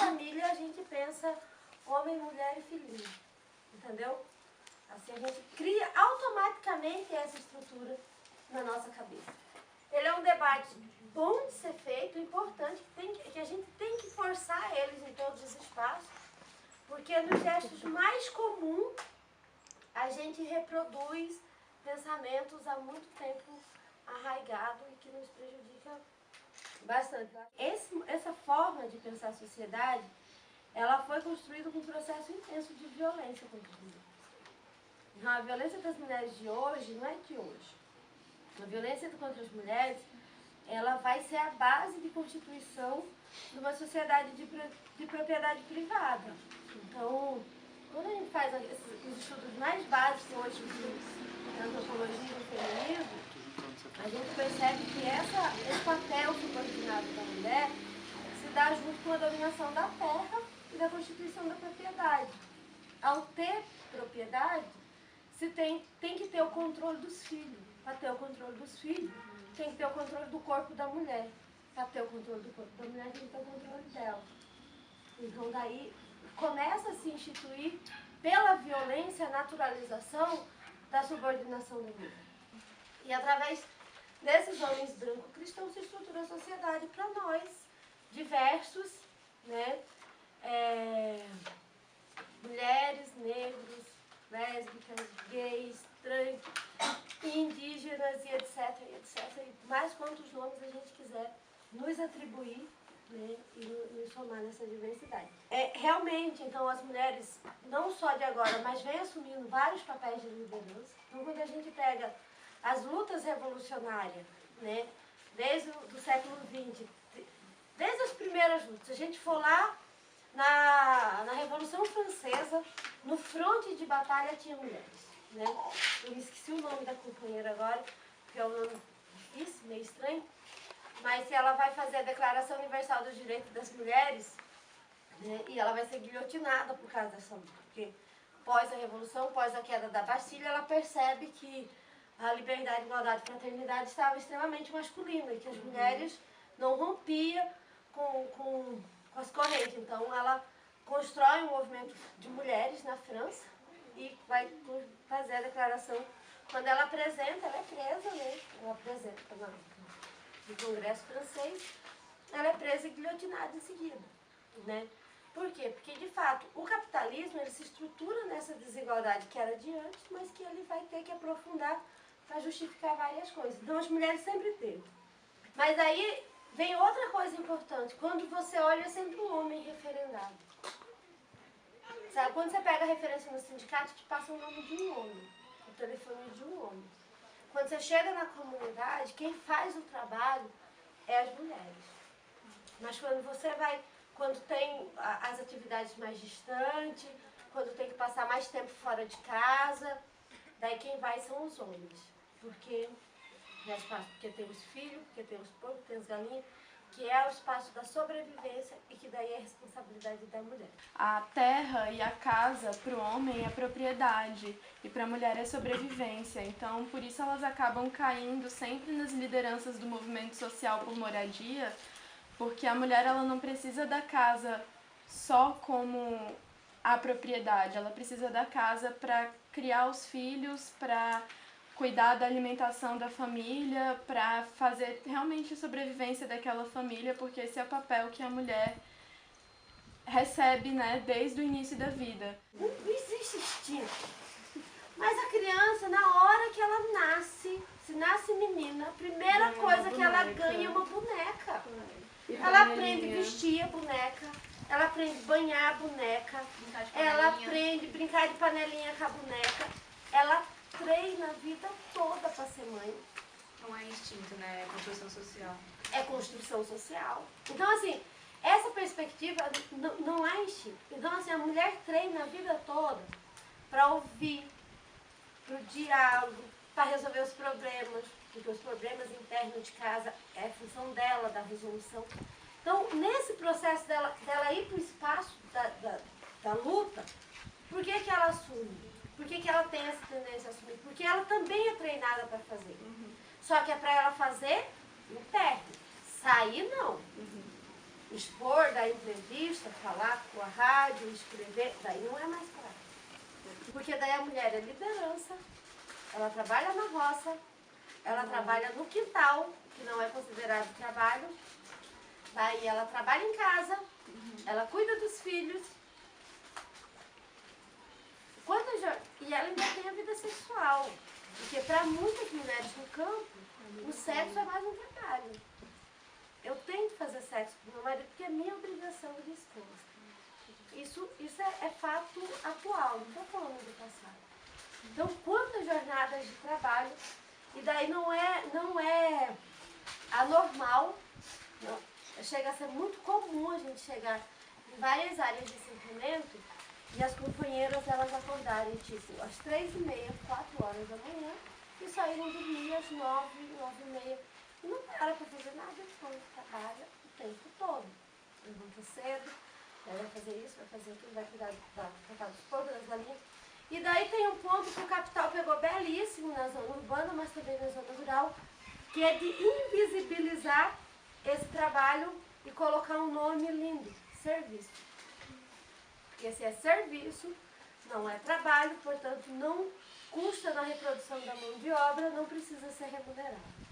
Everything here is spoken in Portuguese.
família a gente pensa homem, mulher e filhinho, entendeu? Assim, a gente cria automaticamente essa estrutura na nossa cabeça. Ele é um debate bom de ser feito, importante, que a gente tem que forçar eles em todos os espaços, porque nos gestos mais comuns a gente reproduz pensamentos há muito tempo arraigados e que nos prejudica bastante. Essa forma de pensar a sociedade, ela foi construída com um processo intenso de violência contra as mulheres. Então, a violência das mulheres de hoje não é de hoje. A violência contra as mulheres, ela vai ser a base de constituição de uma sociedade de propriedade privada. Então, quando a gente faz os estudos mais básicos hoje de antropologia e do feminismo, a gente percebe que esse papel subordinado da mulher se dá junto com a dominação da terra e da constituição da propriedade. Ao ter propriedade, se tem que ter o controle dos filhos. Para ter o controle dos filhos, tem que ter o controle do corpo da mulher. Para ter o controle do corpo da mulher, tem que ter o controle dela. Então daí começa a se instituir pela violência a naturalização da subordinação da mulher. E através desses homens brancos cristãos se estrutura a sociedade para nós, diversos, né? Mulheres, negros, lésbicas, gays, trans, indígenas e etc, e mais quantos nomes a gente quiser nos atribuir, né, e nos somar nessa diversidade. Realmente, então, as mulheres, não só de agora, mas vêm assumindo vários papéis de liderança. Então, quando a gente pega as lutas revolucionárias, né, desde o século XX, desde as primeiras lutas, se a gente for lá na Revolução Francesa, no fronte de batalha tinha mulheres, né? Eu esqueci o nome da companheira agora, porque é um nome difícil, meio estranho, mas se ela vai fazer a Declaração Universal dos Direitos das Mulheres, né, e ela vai ser guilhotinada por causa dessa luta, porque pós a Revolução, pós a queda da Bastilha, ela percebe que a liberdade, igualdade e fraternidade estava extremamente masculina e que as mulheres não rompiam com as correntes. Então ela constrói um movimento de mulheres na França e vai fazer a declaração. Quando ela apresenta, ela é presa, né? Ela apresenta no Congresso francês, ela é presa e guilhotinada em seguida, né? Por quê? Porque, de fato, o capitalismo ele se estrutura nessa desigualdade que era de antes, mas que ele vai ter que aprofundar para justificar várias coisas. Então, as mulheres sempre teve. Mas aí vem outra coisa importante. Quando você olha, é sempre um homem referendado. Sabe? Quando você pega a referência no sindicato, te passa o nome de um homem, o telefone de um homem. Quando você chega na comunidade, quem faz o trabalho é as mulheres. Mas quando tem as atividades mais distantes, quando tem que passar mais tempo fora de casa, daí quem vai são os homens. Porque tem os filhos, porque tem os porcos, tem as galinhas, que é o espaço da sobrevivência e que daí é a responsabilidade da mulher. A terra e a casa para o homem é propriedade e para a mulher é sobrevivência. Então, por isso elas acabam caindo sempre nas lideranças do movimento social por moradia, porque a mulher ela não precisa da casa só como a propriedade, ela precisa da casa para criar os filhos, para cuidar da alimentação da família, para fazer realmente a sobrevivência daquela família, porque esse é o papel que a mulher recebe, né, desde o início da vida. Não existe instinto. Mas a criança, na hora que ela nasce, se nasce menina, a primeira coisa que ela ganha é uma boneca. Ela aprende a vestir a boneca, ela aprende a banhar a boneca, ela aprende a brincar de panelinha com a boneca, ela treina a vida toda para ser mãe. Não é instinto, né? É construção social. É construção social. Então, assim, essa perspectiva não é instinto. Então, assim, a mulher treina a vida toda para ouvir, para o diálogo, para resolver os problemas, porque os problemas internos de casa é função dela, da resolução. Então, nesse processo dela ir para o espaço da luta, por que ela assume? Por que ela tem essa tendência a assumir? Porque ela também é treinada para fazer. Só que é para ela fazer no pé. Sair, não. expor, dar entrevista, falar com a rádio, escrever, daí não é mais prático. Porque daí a mulher é liderança, ela trabalha na roça, ela trabalha no quintal, que não é considerado trabalho, daí ela trabalha em casa, ela cuida dos filhos, e ela ainda tem a vida sexual. Porque para muitas mulheres no campo, o sexo é mais um trabalho. Eu tenho que fazer sexo com meu marido porque é minha obrigação de esposa. Isso é fato atual, não estou falando do passado. Então, quantas jornadas de trabalho, e daí não é anormal, não, chega a ser muito comum a gente chegar em várias áreas de sentimento e as companheiras elas acordarem tipo às 3h30, 4 horas da manhã e saírem dormir às 9, 9h30. E não para para fazer nada depois, trabalha o tempo todo. Levanta cedo, vai fazer isso, vai fazer aquilo, vai cuidar da casa dos porcos, das galinhas. E daí tem um ponto que o Capital pegou belíssimo na zona urbana, mas também na zona rural, que é de invisibilizar esse trabalho e colocar um nome lindo, serviço. Porque se é serviço, não é trabalho, portanto não custa na reprodução da mão de obra, não precisa ser remunerado.